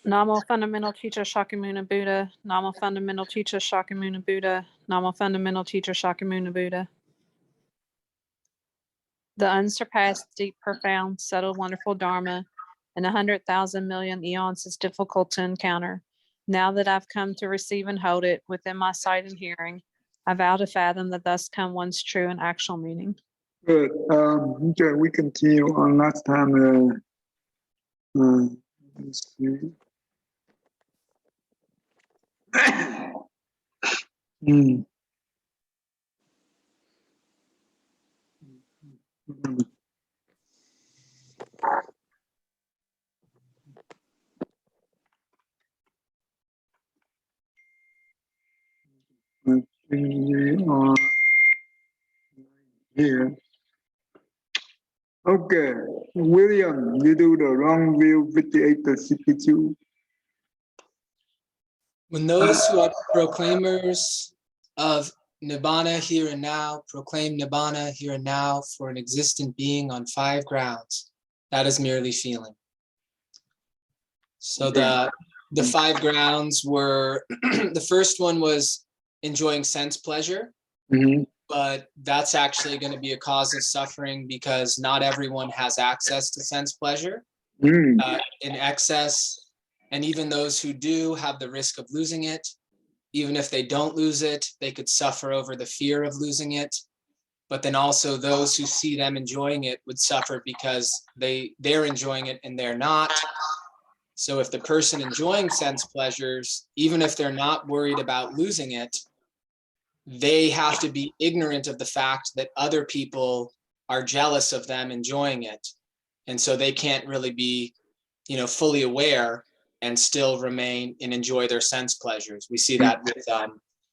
Namo Fundamental Teacher Shakyamuni Buddha. Namo Fundamental Teacher Shakyamuni Buddha. Namo Fundamental Teacher Shakyamuni Buddha. The unsurpassed, deep, profound, subtle, wonderful Dharma in 100,000 million eons is difficult to encounter. Now that I've come to receive and hold it within my sight and hearing, I vow to fathom the thus come one's true and actual meaning. Good. Okay, we continue on last time. Let's see. Hmm. We are here. Okay, William, you do the wrong view 58 to 62. When those who are proclaimers of Nibbana here and now proclaim Nibbana here and now for an existent being on 5 grounds, that is merely feeling. So the 5 grounds were, the first one was enjoying sense pleasure, but that's actually going to be a cause of suffering because not everyone has access to sense pleasure in excess. And even those who do have the risk of losing it. Even if they don't lose it, they could suffer over the fear of losing it. But then also those who see them enjoying it would suffer because they're enjoying it and they're not. So if the person enjoying sense pleasures, even if they're not worried about losing it, they have to be ignorant of the fact that other people are jealous of them enjoying it. And so they can't really be, fully aware and still remain and enjoy their sense pleasures. We see that with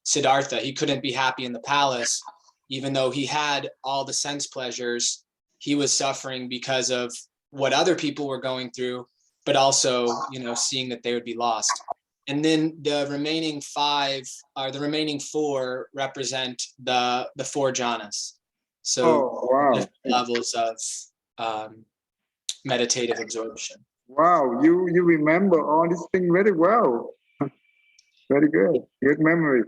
Siddhartha. He couldn't be happy in the palace, even though he had all the sense pleasures. He was suffering because of what other people were going through, but also, seeing that they would be lost. And then the remaining 4 represent the 4 jhanas. So different levels of meditative absorption. Wow, you remember all these things very well. Very good. Good memory.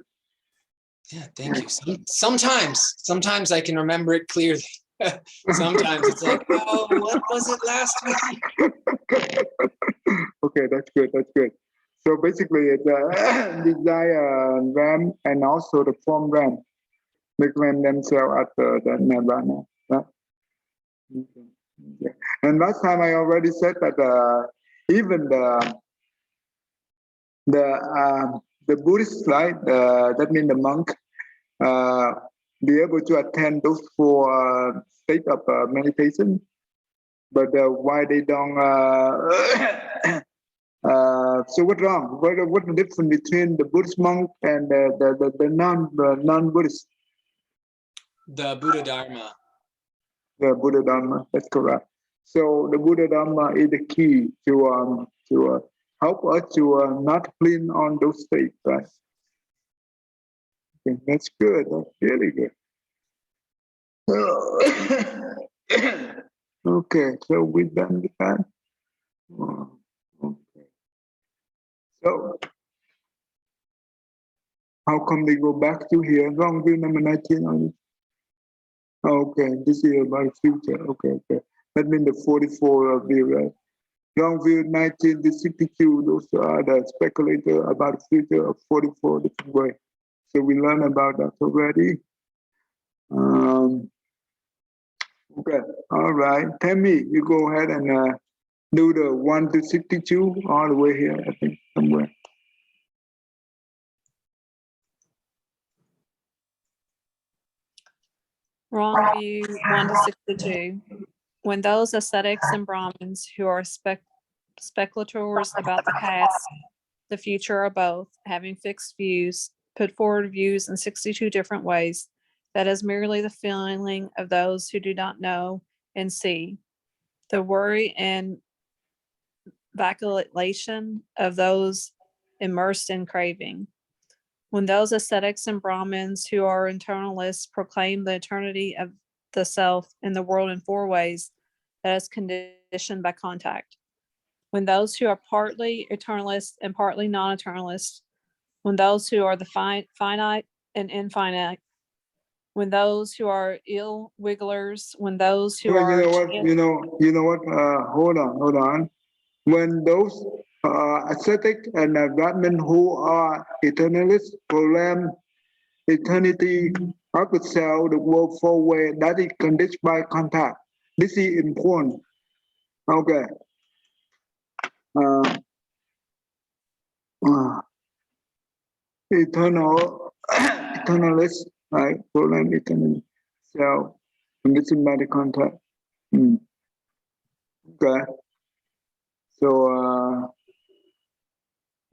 Yeah, thank you. Sometimes I can remember it clearly. Sometimes it's like, oh, what was it last week? Okay, that's good. That's good. So basically, it's a desire RAM and also the form RAM. They claim themselves at the nirvana. Right? Okay. And last time I already said that even the Buddhists, right? That means the monk, be able to attend those 4 states of meditation, but why they don't? So what's wrong? What's the difference between the Buddhist monk and the non-Buddhist? The Buddha Dharma. The Buddha Dharma. That's correct. So the Buddha Dharma is the key to help us to not cling on those states, right? Okay, that's good. That's really good. Okay, so we're done with that. Okay. So how come they go back to here? Wrong view number 19. Okay, this is about future. Okay. That means the 44 view, right? Wrong view 19 to 62. Those are the speculator about the future of 44 different way. So we learned about that already. Okay, all right. Tammy, you go ahead and do the 1 to 62 all the way here, I think, somewhere. Wrong view 1 to 62. When those ascetics and Brahmins who are speculators about the past, the future, or both, having fixed views, put forward views in 62 different ways, that is merely the feeling of those who do not know and see. The worry and vacillation of those immersed in craving. When those ascetics and Brahmins who are internalists proclaim the eternity of the self in the world in 4 ways, that is conditioned by contact. when those who are partly eternalists and partly non-eternalists, when those who are the finite and infinite, when those who are ill wigglers, when those who Well, are you know what? Hold on. When those ascetic and Brahmin who are eternalists proclaim eternity of the self, the world forward that is conditioned by contact. This is important. Okay. Eternalist, right? Proclaim eternity self conditioned by the contact. Okay. So,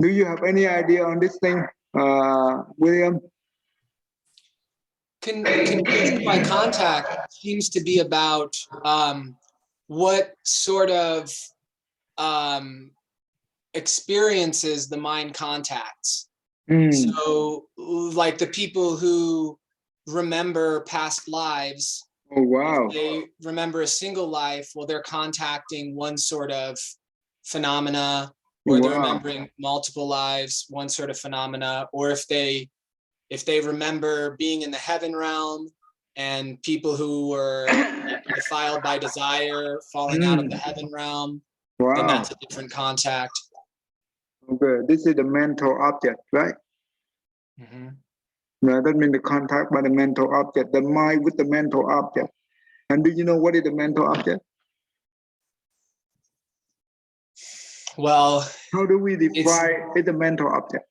do you have any idea on this thing, William? Conditioned by contact seems to be about what sort of experiences the mind contacts. So like the people who remember past lives, Oh, wow. if they remember a single life, well, they're contacting one sort of phenomena, or they're remembering multiple lives, one sort of phenomena, or if they remember being in the heaven realm and people who were defiled by desire falling out of the heaven realm, then that's a different contact. Okay, this is the mental object, right? No, that means the contact by the mental object, the mind with the mental object. And do you know what is the mental object? Well, how do we define it the mental object?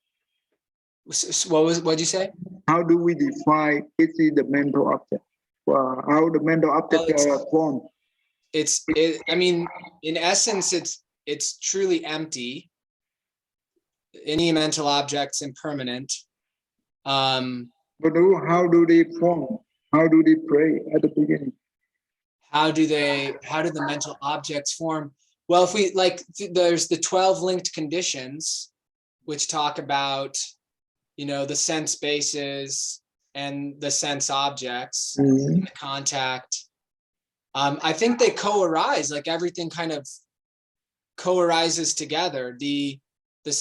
What'd you say? How do we define it is the mental object? Well, how the mental object formed? I mean, in essence, it's truly empty. Any mental object's impermanent. But how do they form? How do they pray at the beginning? How do the mental objects form? Well, if we there's the 12 linked conditions, which talk about, the sense bases and the sense objects, and the contact. I think they co-arise, like everything kind of co-arises together. At the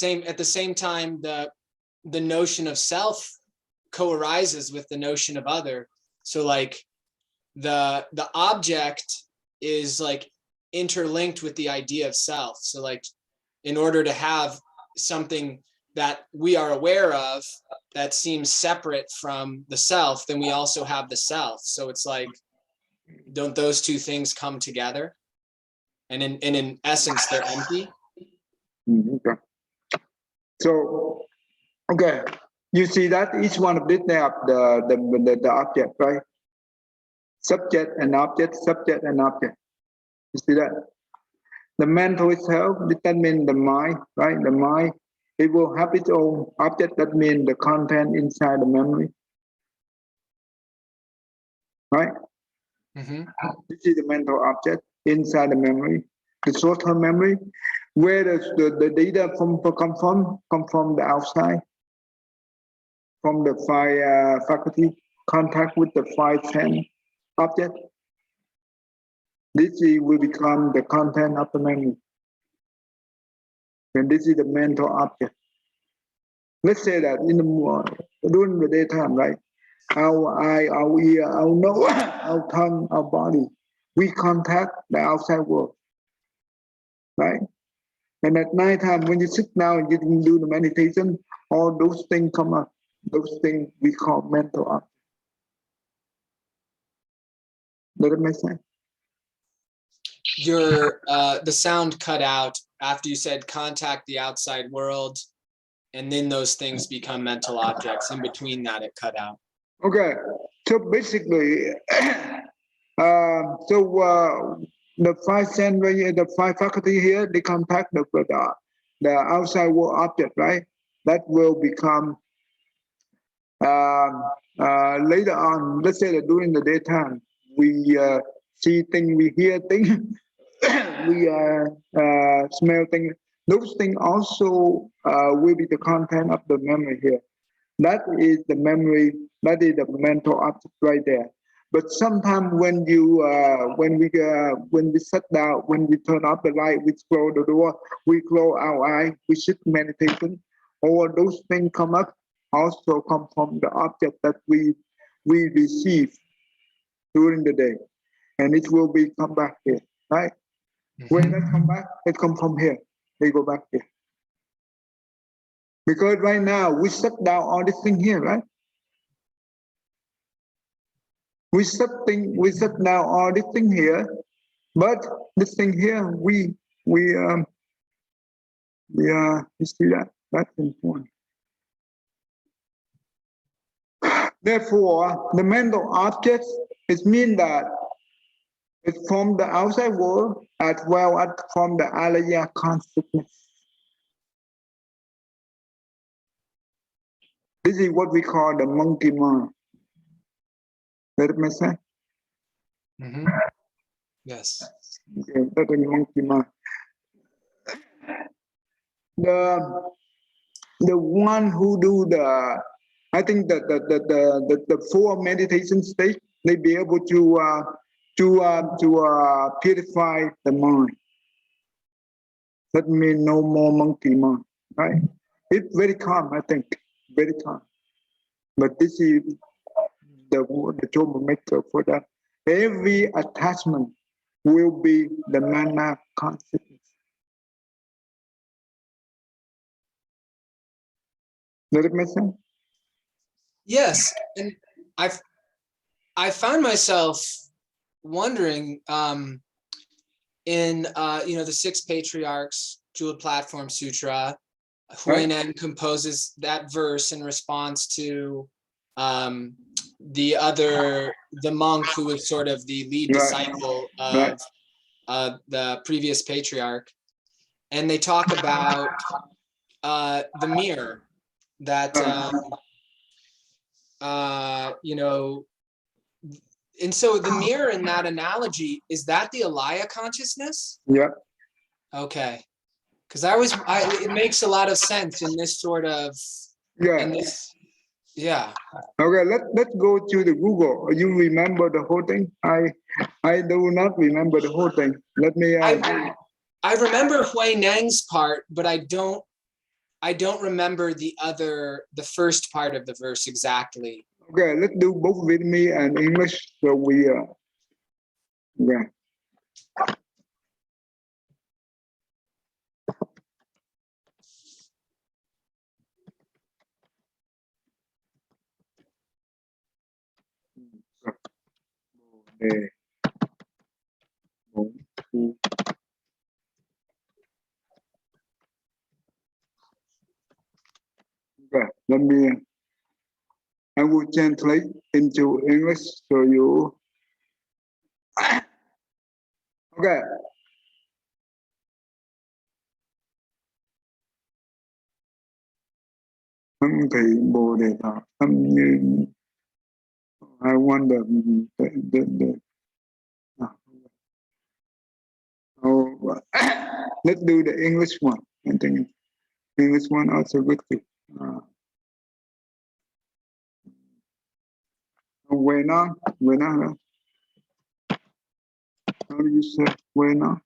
same time, the notion of self co-arises with the notion of other. So like the object is like interlinked with the idea of self. So like in order to have something that we are aware of that seems separate from the self, then we also have the self. So it's like, don't those two things come together? And in essence, they're empty. Okay. So, okay, you see that each one of these they have the object, right? Subject and object, subject and object. You see that? The mental itself, that means the mind, right? The mind, it will have its own object, that means the content inside the memory. Right? This is the mental object inside the memory, the short-term memory. Where does the data come from the outside, from the five faculty, contact with the 5 sense object. This will become the content of the memory. And this is the mental object. Let's say that during the daytime, right? Our eye, our ear, our nose, our tongue, our body, we contact the outside world, right? And at night time, when you sit down and you do the meditation, all those things come up. Those things we call mental object. Does it make sense? The sound cut out after you said contact the outside world, and then those things become mental objects. In between that, it cut out. Okay, so basically, the 5 sense, the 5 faculty here, they contact the outside world object, right? That will become later on. Let's say that during the daytime, we see things, we hear things, we smell things. Those things also will be the content of the memory here. That is the memory, that is the mental object right there. But sometimes when we sit down, when we turn off the light, we close the door, we close our eye, we sit meditation, all those things come up also come from the object that we receive during the day, and it will be come back here, right? When they come back, it come from here, they go back here. Because right now we sit down all this thing here, right? We sit down all this thing here, but this thing here, you see that? That's important. Therefore, the mental objects, it means that it's from the outside world as well as from the alaya consciousness. This is what we call the monkey mind. Does it make sense? Yes. Okay, that's the monkey mind. The one who do I think that the four meditation stage, they be able to purify the mind. That means no more monkey mind, right? It's very calm, I think, very calm. But this is the Dharma maker for that. Every attachment will be the mana consciousness. Does it make sense? Yes, and I found myself wondering in the six patriarchs Jewel Platform Sutra, Huineng composes that verse in response to the monk who was sort of the lead disciple of the previous patriarch, and they talk about the mirror that and so the mirror in that analogy, is that the alaya consciousness? Yeah. Okay. Because it makes a lot of sense in this sort of yeah. Okay, let's go to the Google. You remember the whole thing? I do not remember the whole thing. Let me I remember Hui Neng's part, but I don't remember the first part of the verse exactly. Okay, let's do both with me and English so we okay. Okay, I will translate into English so you. Okay. Âm thị Bồ Đề Thọ âm như. I wonder let's do the English one. I think English one also good too. When on? How do you say when on?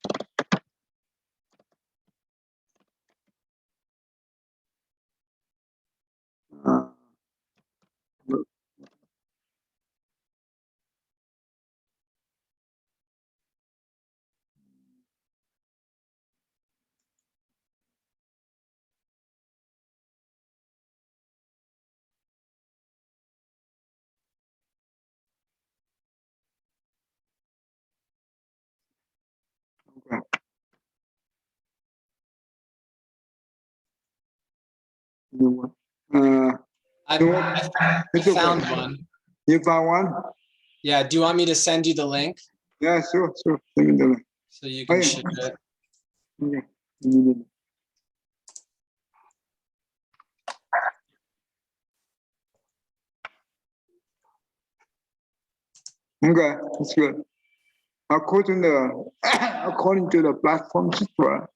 Okay. I found one. You found one? Yeah. Do you want me to send you the link? Yeah, sure. Send me the link. So you can share it. Okay. Okay, that's good. According to the platform sutra,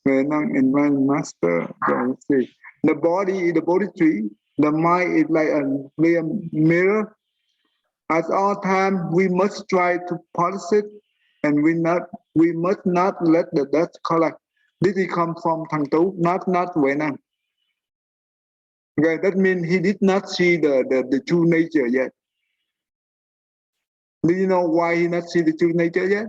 Enlightened Master, let's see. The body is the body tree. The mind is like a clear mirror. At all time, we must try to polish it, and we must not let the dust collect. This is come from Thang Tu, not Vietnam. Okay, that means he did not see the true nature yet. Do you know why he not see the true nature yet?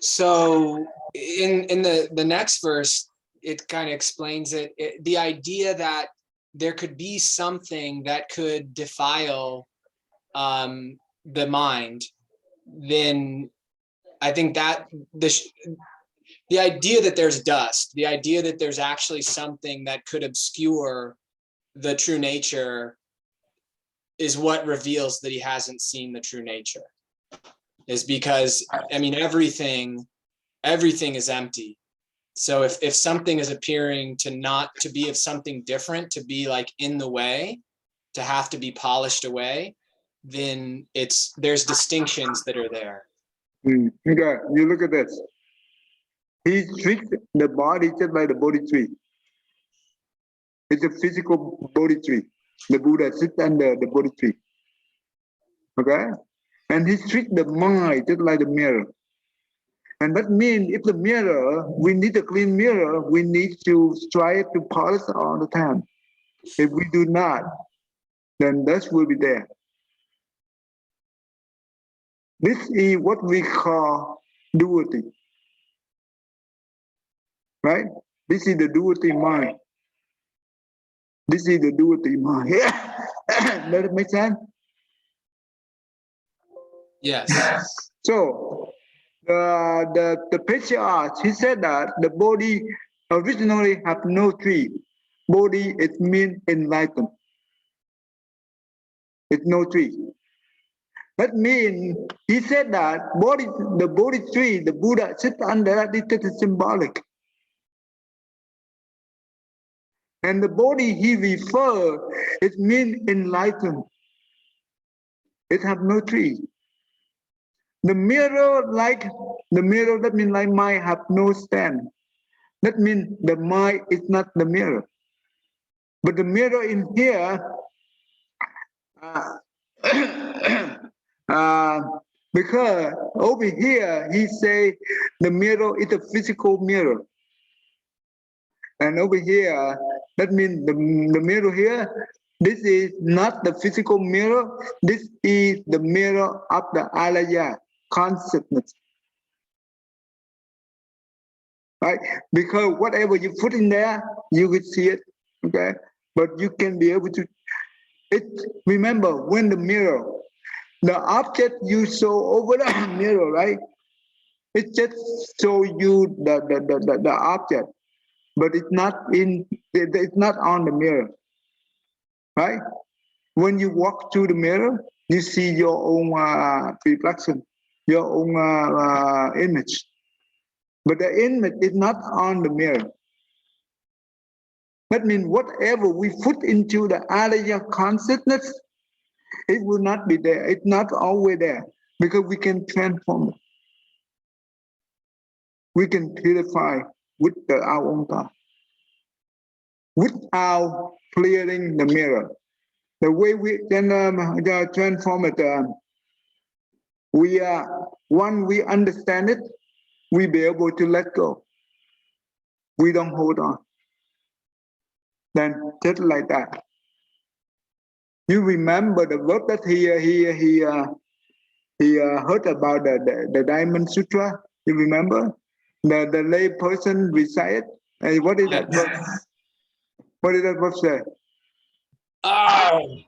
So in the next verse, it kind of explains it, the idea that there could be something that could defile the mind, then I think that the idea that there's dust, the idea that there's actually something that could obscure the true nature is what reveals that he hasn't seen the true nature. Is because, I mean, everything is empty. So if something is appearing to be of something different, to be like in the way, to have to be polished away, then there's distinctions that are there. Okay, you look at this. He treats the body just like the body tree. It's a physical body tree. The Buddha sits under the body tree. Okay? And he treats the mind just like the mirror. And that means if the mirror, we need a clean mirror, we need to try to polish all the time. If we do not, then dust will be there. This is what we call duality. Right? This is the duality mind. This is the duality mind. Does it make sense? Yes. So the patriarch, he said that the body originally have no tree. Body, it means enlightened. It's no tree. That means he said that the body tree, the Buddha sits under that, it is symbolic. And the body he referred, it means enlightened. It have no tree. The mirror, that means like mind have no stand. That means the mind is not the mirror. But the mirror in here, because over here, he say the mirror is a physical mirror. And over here, that means the mirror here, this is not the physical mirror, this is the mirror of the alaya, consciousness. Right? Because whatever you put in there, you will see it, okay? But you can be able to, remember when the mirror, the object you saw over the mirror, right? It just show you the object, but it's not on the mirror, right? When you walk through the mirror, you see your own reflection, your own image. But the image is not on the mirror. That means whatever we put into the alaya consciousness, it will not be there. It's not always there because we can transform it. We can purify with our own thought without clearing the mirror. The way we can transform it, when we understand it, we be able to let go. We don't hold on. Then just like that. You remember the word that he heard about the Diamond Sutra? You remember? The lay person recite it. What is that verse? What did that verse say? Oh,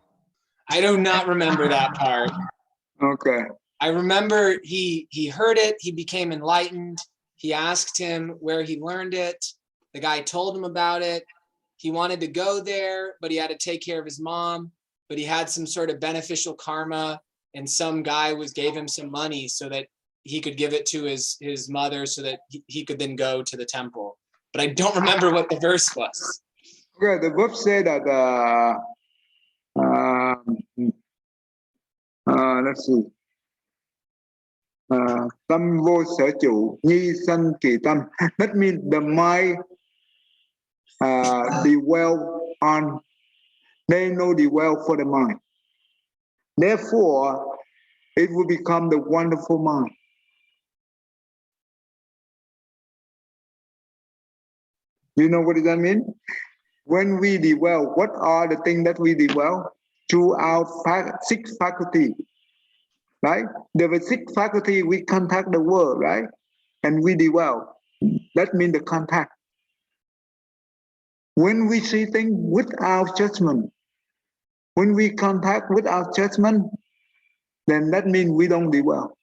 I do not remember that part. Okay. I remember he heard it, he became enlightened. He asked him where he learned it. The guy told him about it. He wanted to go there, but he had to take care of his mom. But he had some sort of beneficial karma, and some guy gave him some money so that he could give it to his mother so that he could then go to the temple. But I don't remember what the verse was. Okay, the verse said that let's see. Tâm vô sở trụ, nhi sanh kỳ tâm. That means the mind dwell on, they no dwell for the mind. Therefore, it will become the wonderful mind. You know what does that mean? When we dwell, what are the things that we dwell? Through our six faculty, right? There were six faculty, we contact the world, right? And we dwell. That means the contact. When we see things without judgment, when we contact without judgment, then that means we don't dwell.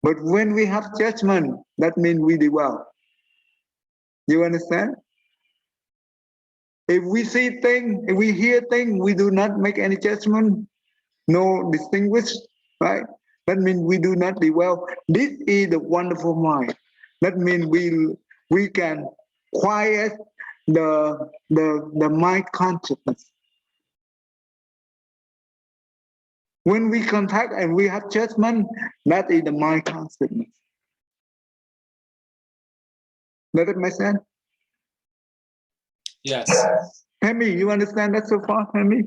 But when we have judgment, that means we dwell. You understand? If we see things, if we hear things, we do not make any judgment, no distinguish, right? That means we do not dwell. This is the wonderful mind. That means we can quiet the mind consciousness. When we contact and we have judgment, that is the mind consciousness. Does it make sense? Yes. Hemi, you understand that so far, Hemi?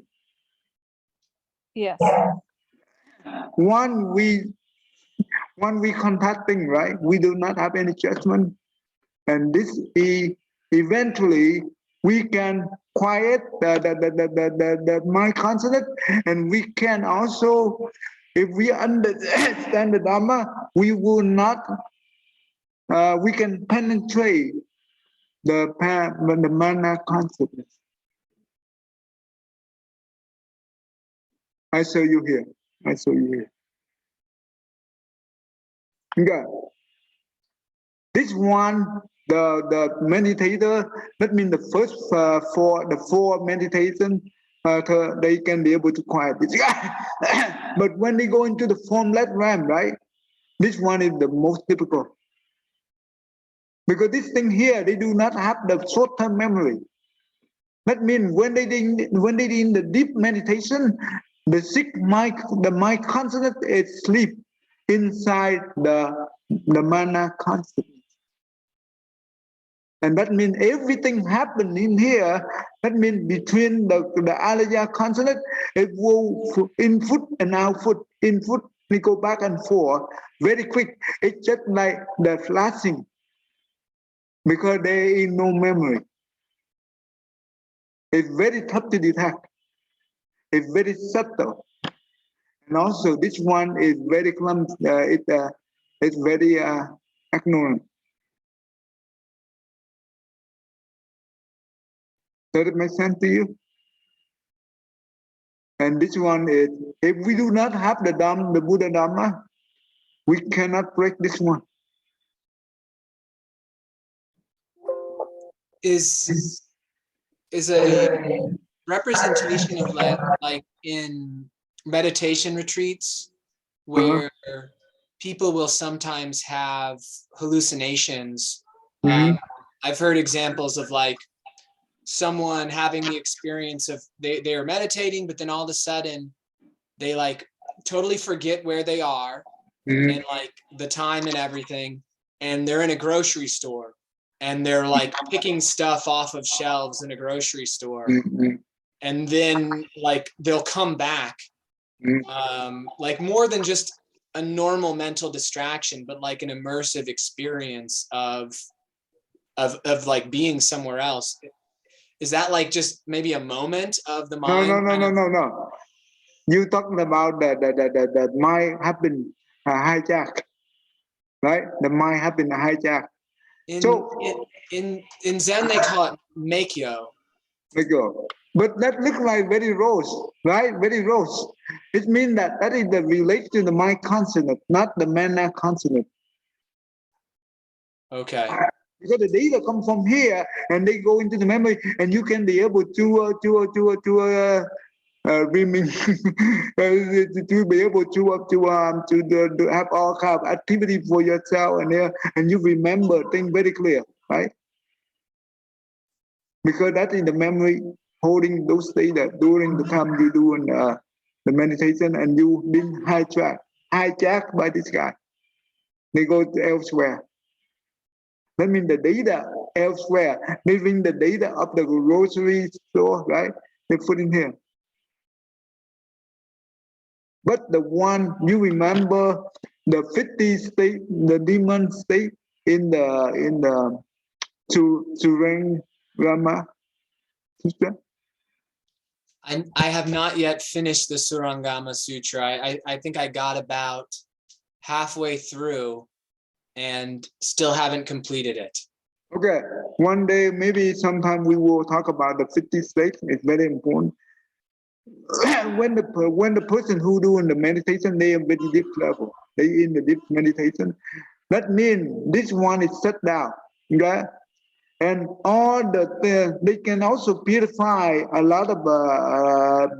Yes. When we contacting, right? We do not have any judgment, and this is eventually we can quiet the mind consciousness, and we can also, if we understand the Dharma, we will not. We can penetrate the mana consciousness. I show you here. I show you here. Okay. This one, the meditator, that means the first four meditation, they can be able to quiet this. But when they go into the formless realm, right? This one is the most difficult. Because this thing here, they do not have the short-term memory. That means when they in the deep meditation, the mind consciousness is sleep inside the mana consciousness. And that means everything happened in here. That means between the alaya consciousness, it will input and output, input, we go back and forth very quick. It's just like the flashing, because there is no memory. It's very tough to detect. It's very subtle. And also this one is very clumsy, it's very ignorant. Does it make sense to you? And this one is, if we do not have the Dhamma, the Buddha Dhamma, we cannot break this one. Is a representation of like in meditation retreats where people will sometimes have hallucinations. I've heard examples of like someone having the experience of they are meditating, but then all of a sudden they like totally forget where they are and like the time and everything, and they're in a grocery store and they're like picking stuff off of shelves in a grocery store, and then like they'll come back like more than just a normal mental distraction, but like an immersive experience of like being somewhere else. Is that like just maybe a moment of the mind? No. You talking about the mind have been hijacked, right? The mind have been hijacked. In Zen they call it meikyo. But that looks like very rose, right? Very rose. It means that is the relate to the mind consciousness, not the mana consciousness. Okay. Because the data come from here and they go into the memory, and you can be able to be able to have all kind of activity for yourself, and you remember things very clear, right? Because that is the memory holding those data during the time you doing the meditation, and you been hijacked by this guy. They go to elsewhere. That means the data elsewhere. They bring the data of the grocery store, right? They put in here. But the one you remember, the 50 state, the demon state in the Sureng Rama sister. I have not yet finished the Surangama Sutra. I think I got about halfway through and still haven't completed it. Okay, one day, maybe sometime we will talk about the 50 states. It's very important. when the person who doing the meditation, they are very deep level. They in the deep meditation. That means this one is shut down. Okay, and all they can also purify a lot of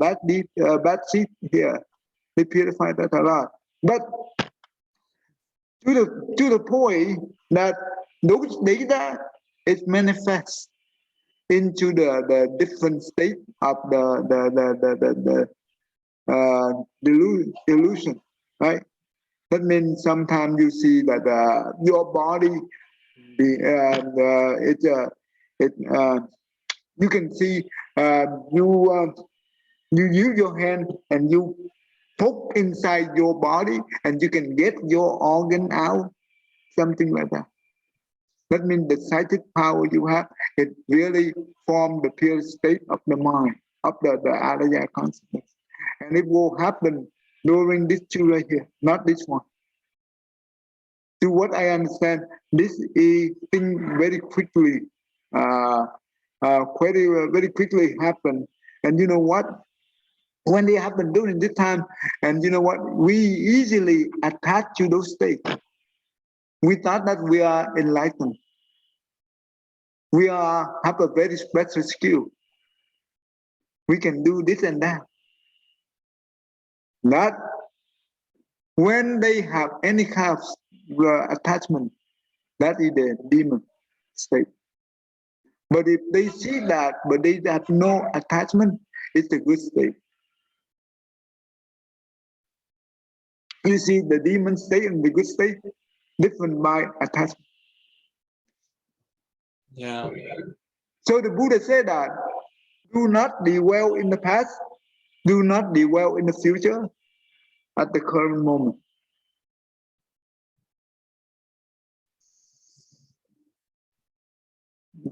bad seed here. They purify that a lot, but to the point that those data is manifest into the different state of the delusion, right? That means sometimes you see that your body, you can see you use your hand and you poke inside your body and you can get your organ out, something like that. That means the psychic power you have, it really forms the pure state of the mind, of the Alaya consciousness. And it will happen during this two right here, not this one. To what I understand, this is thing very quickly, very quickly happen. And you know what? When they happen during this time, and you know what? We easily attach to those states. We thought that we are enlightened. We have a very special skill. We can do this and that. That when they have any kind of attachment, that is the demon state. But if they see that, but they have no attachment, it's a good state. You see, the demon state and the good state different by attachment. Yeah. So the Buddha said that do not dwell in the past, do not dwell in the future at the current moment.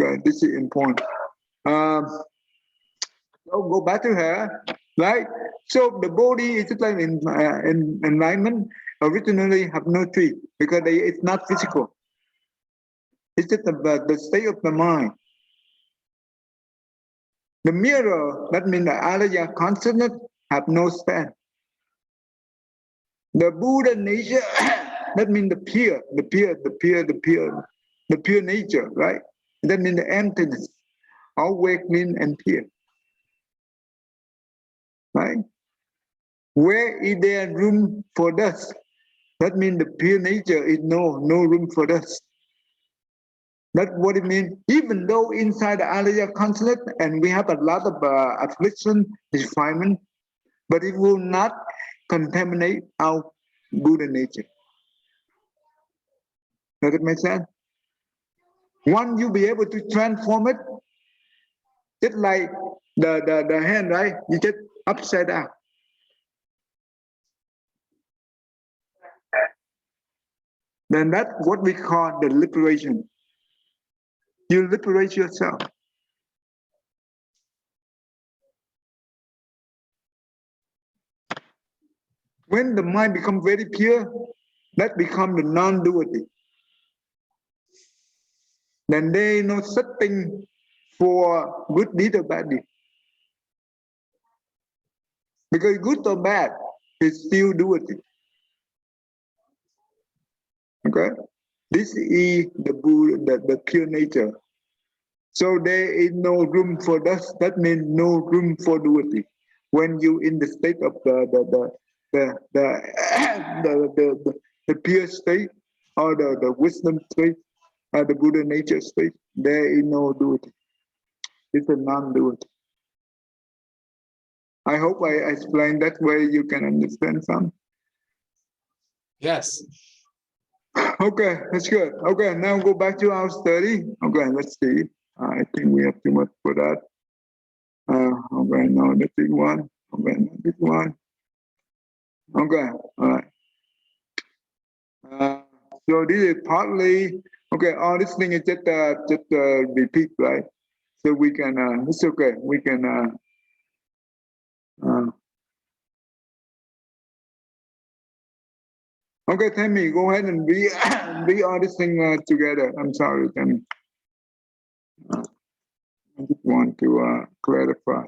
Okay, this is important. So go back to her, right? So the body is just like in environment originally have no tree because it's not physical. It's just the state of the mind. The mirror, that means the Alaya consciousness, have no stand. The Buddha nature, that means the pure nature, right? That means the emptiness, always clean and pure, right? Where is there room for dust? That means the pure nature is no room for dust. That's what it means. Even though inside the Alaya consciousness, and we have a lot of affliction, refinement, but it will not contaminate our Buddha nature. Does it make sense? Once you be able to transform it, just like the hand, right? You just upside down. Then that's what we call the liberation. You liberate yourself. When the mind becomes very pure, that becomes the non-duality. Then there is no such thing for good deed or bad deed. Because good or bad is still duality. Okay? This is the Buddha, the pure nature. So there is no room for dust. That means no room for duality. When you in the state of the pure state or the wisdom state or the Buddha nature state, there is no duality. It's a non-duality. I hope I explained that way you can understand some. Yes. Okay, that's good. Okay, now go back to our study. Okay, let's see. I think we have too much for that. Okay, no, the big one. Okay, the big one. Okay, all right. So this is partly okay. All this thing is just repeat, right? So we can. It's okay. We can. Okay, Tammy, go ahead and be be all this thing together. I'm sorry, Tammy. I just want to clarify.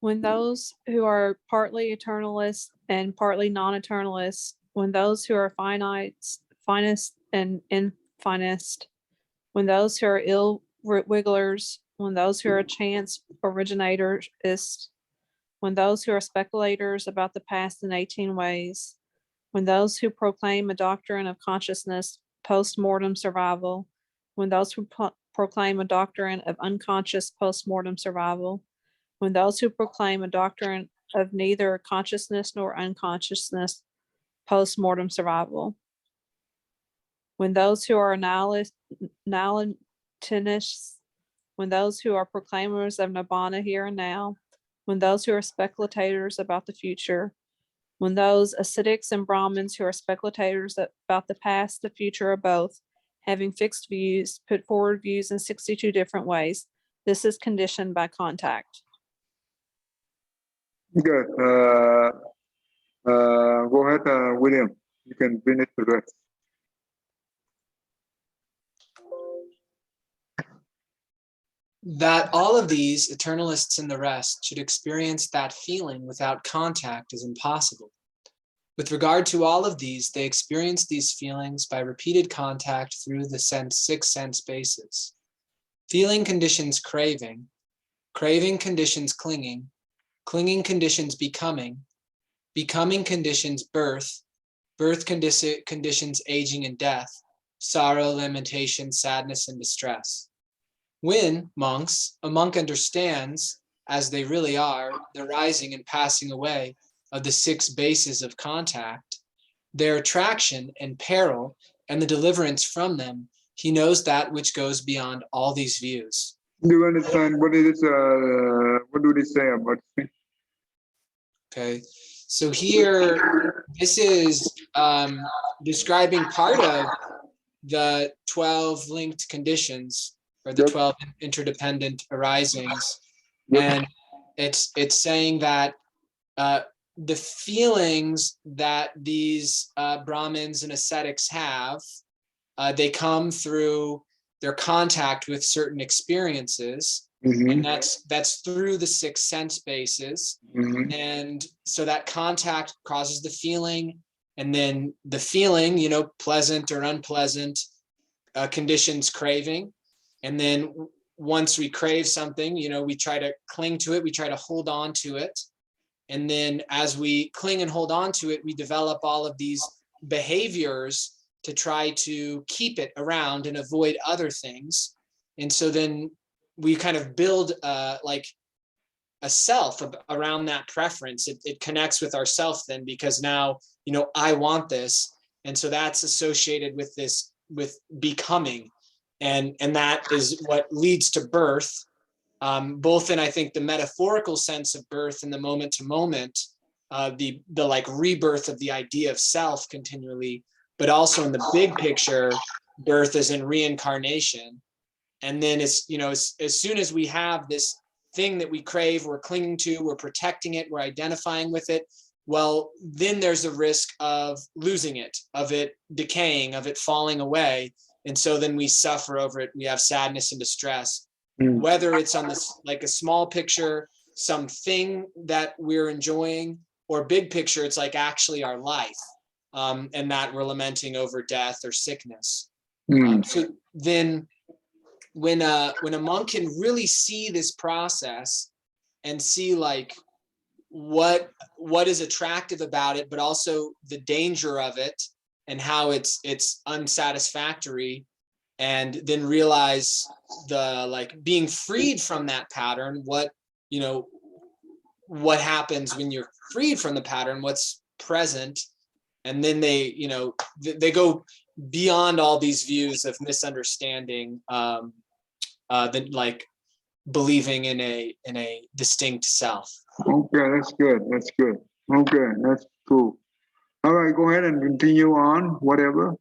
When those who are partly eternalists and partly non-eternalists, when those who are finest and infinest, when those who are ill wigglers, when those who are chance originators, when those who are speculators about the past in 18 ways, when those who proclaim a doctrine of consciousness post-mortem survival, when those who proclaim a doctrine of unconscious post-mortem survival, when those who proclaim a doctrine of neither consciousness nor unconsciousness post-mortem survival, when those who are nihilitists, when those who are proclaimers of nibbana here and now, when those who are speculators about the future, when those ascetics and Brahmins who are speculators about the past, the future, or both, having fixed views, put forward views in 62 different ways. This is conditioned by contact. Good. Go ahead, William. You can finish the rest. That all of these eternalists and the rest should experience that feeling without contact is impossible. With regard to all of these, they experience these feelings by repeated contact through the six sense bases. Feeling conditions craving, craving conditions clinging, clinging conditions becoming, becoming conditions birth, birth conditions aging and death, sorrow, lamentation, sadness, and distress. When, monks, a monk understands, as they really are, the rising and passing away of the six bases of contact, their attraction and peril and the deliverance from them, he knows that which goes beyond all these views. Do you understand what it is? What do they say about it? Okay, so here, this is describing part of the 12 linked conditions or the 12 interdependent arisings. And it's saying that the feelings that these Brahmins and ascetics have, they come through their contact with certain experiences. And that's through the six sense bases. And so that contact causes the feeling, and then the feeling, pleasant or unpleasant, conditions craving. And then once we crave something, we try to cling to it, we try to hold on to it. And then as we cling and hold on to it, we develop all of these behaviors to try to keep it around and avoid other things. And so then we kind of build like a self around that preference. It connects with ourself then, because now, I want this. And so that's associated with this, with becoming. And that is what leads to birth, both in, I think, the metaphorical sense of birth and the moment to moment, the like rebirth of the idea of self continually, but also in the big picture, birth as in reincarnation. And then it's, as soon as we have this thing that we crave, we're clinging to, we're protecting it, we're identifying with it, well, then there's a risk of losing it, of it decaying, of it falling away. And so then we suffer over it. We have sadness and distress, whether it's on this, like a small picture, something that we're enjoying, or big picture, it's like actually our life, and that we're lamenting over death or sickness. So then when a monk can really see this process and see like what is attractive about it, but also the danger of it and how it's unsatisfactory, and then realize the like being freed from that pattern, what happens when you're freed from the pattern, what's present, And then they, you know, they go beyond all these views of misunderstanding, than like believing in a distinct self. Okay, that's good. That's good. Okay, that's cool. All right, go ahead and continue on, whatever.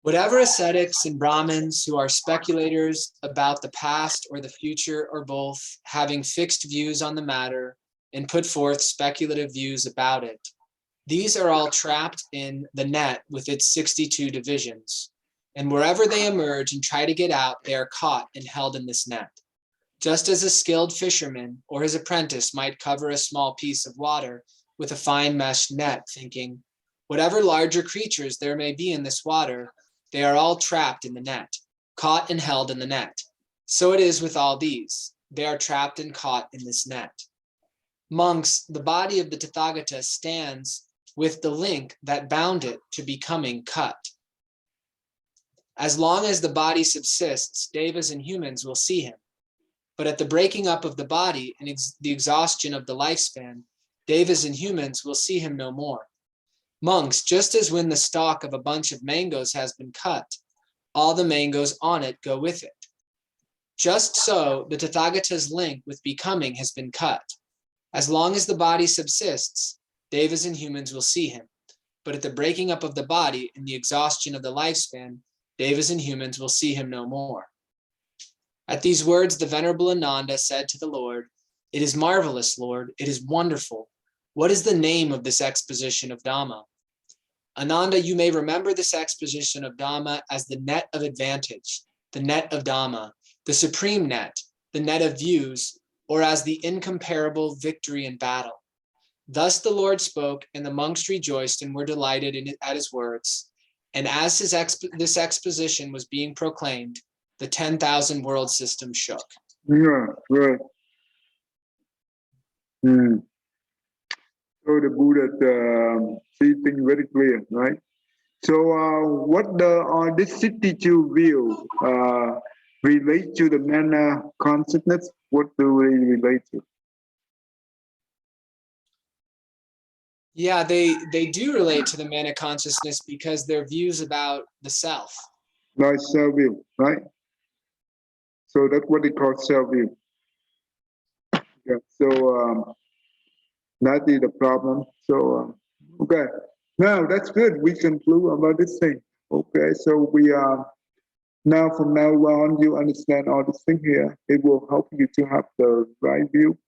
Whatever ascetics and Brahmins who are speculators about the past or the future or both, having fixed views on the matter and put forth speculative views about it, these are all trapped in the net with its 62 divisions. And wherever they emerge and try to get out, they are caught and held in this net. Just as a skilled fisherman or his apprentice might cover a small piece of water with a fine mesh net, thinking, whatever larger creatures there may be in this water, they are all trapped in the net, caught and held in the net. So it is with all these. They are trapped and caught in this net. Monks, the body of the Tathagata stands with the link that bound it to becoming cut. As long as the body subsists, devas and humans will see him. But at the breaking up of the body and the exhaustion of the lifespan, devas and humans will see him no more. Monks, just as when the stalk of a bunch of mangoes has been cut, all the mangoes on it go with it. Just so, the Tathagata's link with becoming has been cut. As long as the body subsists, devas and humans will see him. But at the breaking up of the body and the exhaustion of the lifespan, devas and humans will see him no more. At these words, the Venerable Ananda said to the Lord, "It is marvelous, Lord. It is wonderful. What is the name of this exposition of Dhamma?" Ananda, you may remember this exposition of Dhamma as the net of advantage, the net of Dhamma, the supreme net, the net of views, or as the incomparable victory in battle. Thus the Lord spoke, and the monks rejoiced and were delighted at his words. And as this exposition was being proclaimed, the 10,000 world system shook. Yeah, right. So the Buddha see things very clear, right? So what are this 62 view relate to the manner consciousness? What do they relate to? Yeah, they do relate to the mana consciousness because they're views about the self. Like self-view, right? So that's what they call self-view. Yeah. So that is the problem. So okay, now that's good. We conclude about this thing. Okay, so we are now from now on. You understand all this thing here. It will help you to have the right view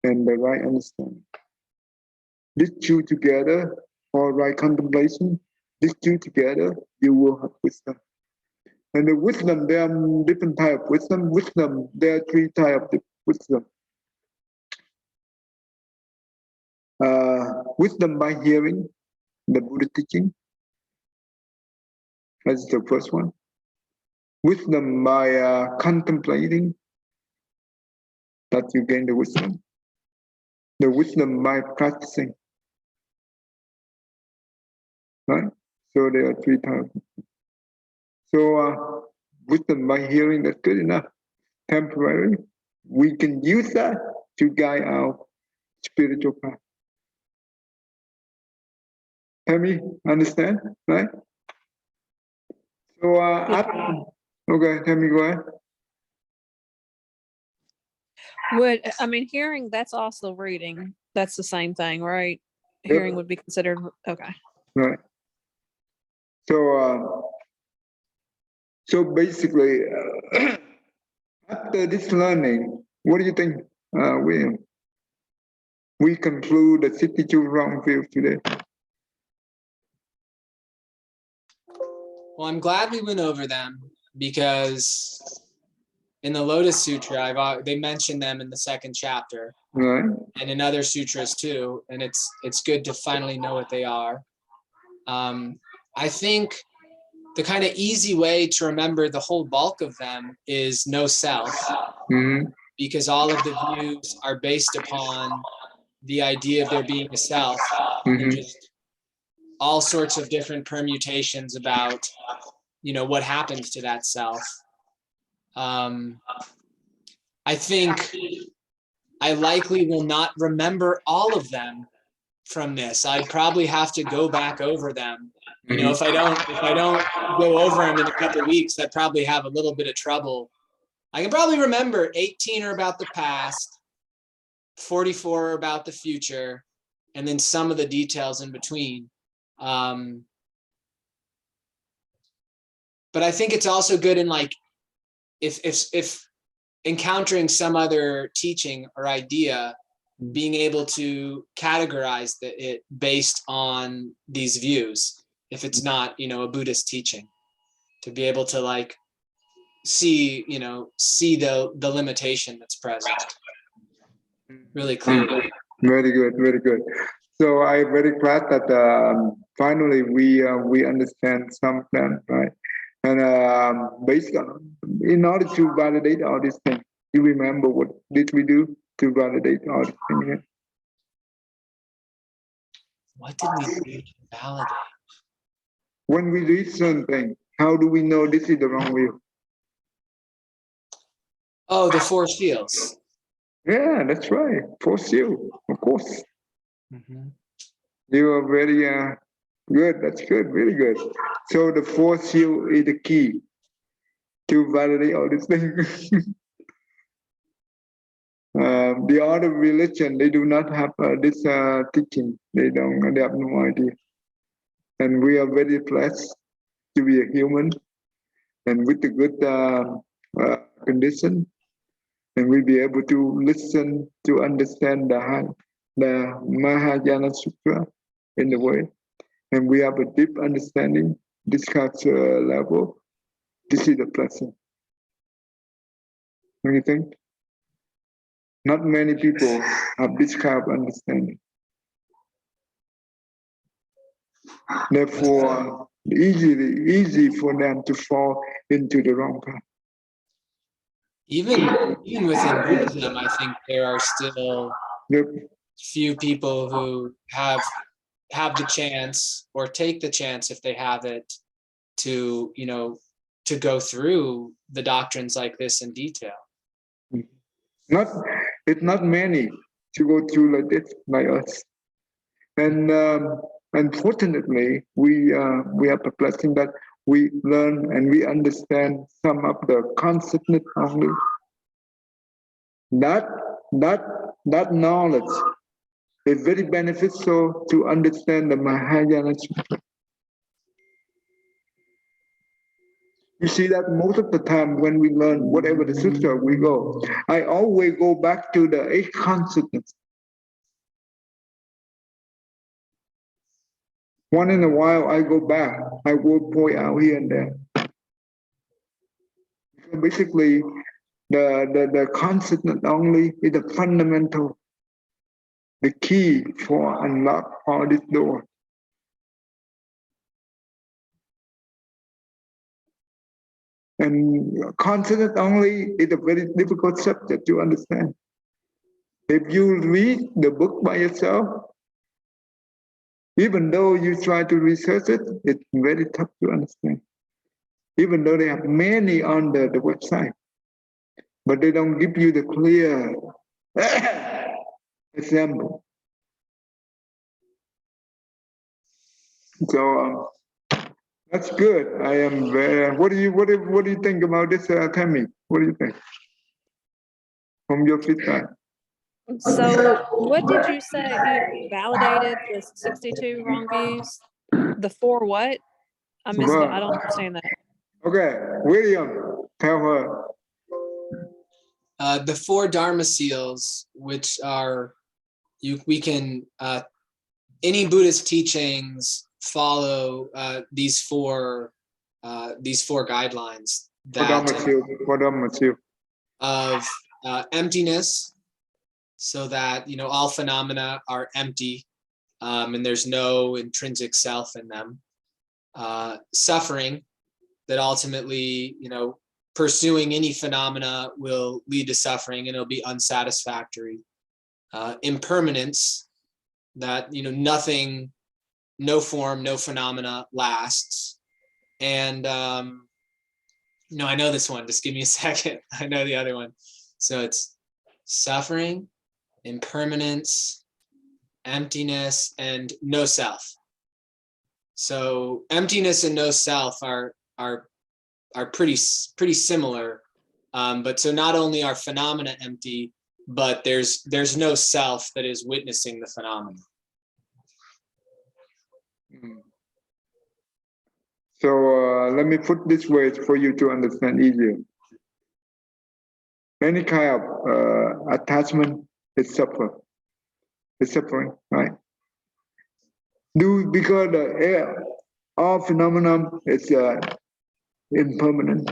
and the right understanding. These two together, or right contemplation. These two together, you will have wisdom. And the wisdom, there are different types of wisdom. Wisdom, there are three types of wisdom. Wisdom by hearing the Buddha teaching. That's the first one. Wisdom by contemplating, that you gain the wisdom. The wisdom by practicing. Right? So there are three types. So wisdom by hearing, that's good enough. Temporary. We can use that to guide our spiritual path. Tammy, understand? Right? So okay, Tammy, go ahead. Hearing, that's also reading. That's the same thing, right? Hearing would be considered, okay. Right. So basically, after this learning, what do you think, William? We conclude the 62 wrong views today. Well, I'm glad we went over them because in the Lotus Sutra, they mention them in the 2nd chapter, right, and in other sutras too. And it's good to finally know what they are. I think the kind of easy way to remember the whole bulk of them is no self, because all of the views are based upon the idea of there being a self, and just all sorts of different permutations about, what happens to that self. I think I likely will not remember all of them from this. I'd probably have to go back over them. You know, if I don't go over them in a couple of weeks, I'd probably have a little bit of trouble. I can probably remember 18 are about the past, 44 are about the future, and then some of the details in between. But I think it's also good in like, if encountering some other teaching or idea, being able to categorize it based on these views, if it's not, you know, a Buddhist teaching, to be able to like see, you know, see the limitation that's present really clearly. Very good, very good. So I'm very glad that finally we understand some of them, right? And based on, in order to validate all these things, you remember what did we do to validate all these things here? What did we do to validate? When we read something, how do we know this is the wrong view? Oh, the four seals. Yeah, that's right. Force you, of course. Mm-hmm. You are very good. That's good. Really good. So the fourth seal is the key to validate all these things. The other religion, they do not have this teaching. They don't. They have no idea. And we are very blessed to be a human, and with a good condition, and we'll be able to listen to understand the Mahayana Sutra in the way, and we have a deep understanding, this culture level. This is a blessing. Don't you think? Not many people have this kind of understanding. Therefore, easy for them to fall into the wrong path. Even within Buddhism, I think there are still few people who have the chance, or take the chance if they have it, to, you know, to go through the doctrines like this in detail. It's not many to go through like this, like us. And unfortunately, we have the blessing that we learn and we understand some of the consciousness only. That knowledge is very beneficial to understand the Mahayana Sutra. You see that most of the time when we learn whatever the sutra we go, I always go back to the eight consciousness. Once in a while I go back, I will point out here and there. So basically, the consciousness only is the fundamental, the key for unlock all this door. And consciousness only is a very difficult subject to understand. If you read the book by yourself, even though you try to research it, it's very tough to understand. Even though they have many on the website, but they don't give you the clear example. So that's good. I am very. What do you think about this, Tammy? What do you think from your feedback? So, what did you say you validated the 62 wrong views? The four what? I missed it. I don't understand that. Okay, William, tell her. The four Dharma seals, which are, we can, any Buddhist teachings follow these four guidelines of emptiness, so that, you know, all phenomena are empty, and there's no intrinsic self in them. Suffering, that ultimately, you know, pursuing any phenomena will lead to suffering and it'll be unsatisfactory. Impermanence, that, you know, nothing, no form, no phenomena lasts. And no, I know this one, just give me a second. I know the other one. So it's suffering, impermanence, emptiness, and no self. So emptiness and no self are pretty similar. But so not only are phenomena empty, but there's no self that is witnessing the phenomena. So let me put this way for you to understand easier. Any kind of attachment is suffering. It's suffering, right? Because all phenomena is impermanent.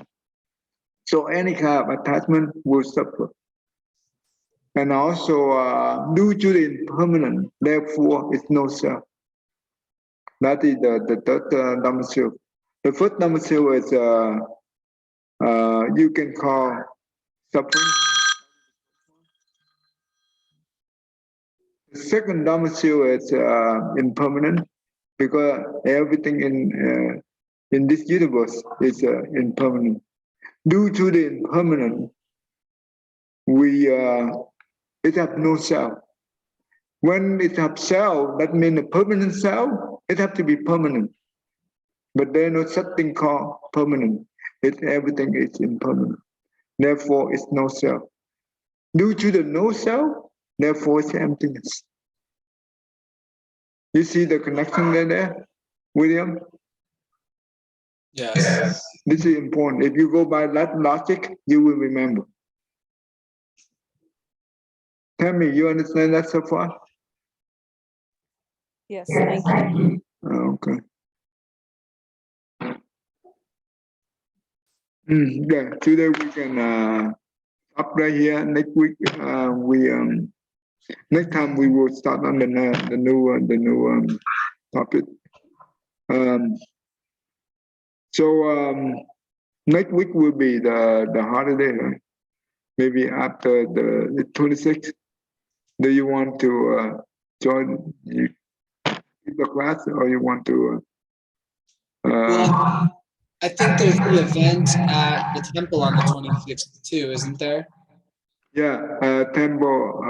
So any kind of attachment will suffer. And also, due to the impermanent, therefore, it's no self. That is the third Dhamma seal. The first Dhamma seal is you can call suffering. The second Dhamma seal is impermanent, because everything in this universe is impermanent. Due to the impermanent, it has no self. When it has self, that means a permanent self. It has to be permanent. But there's no such thing called permanent. Everything is impermanent. Therefore, it's no self. Due to the no self, therefore it's emptiness. You see the connection there, William? Yes. This is important. If you go by that logic, you will remember. Tell me, you understand that so far? Yes, thank you. Okay. Yeah, today we can stop right here. Next week, next time we will start on the new topic. Next week will be the holiday, right? Maybe after the 26th. Do you want to join the class, or you want to? Well, I think there's the event at the temple on the 26th too, isn't there? Yeah, temple.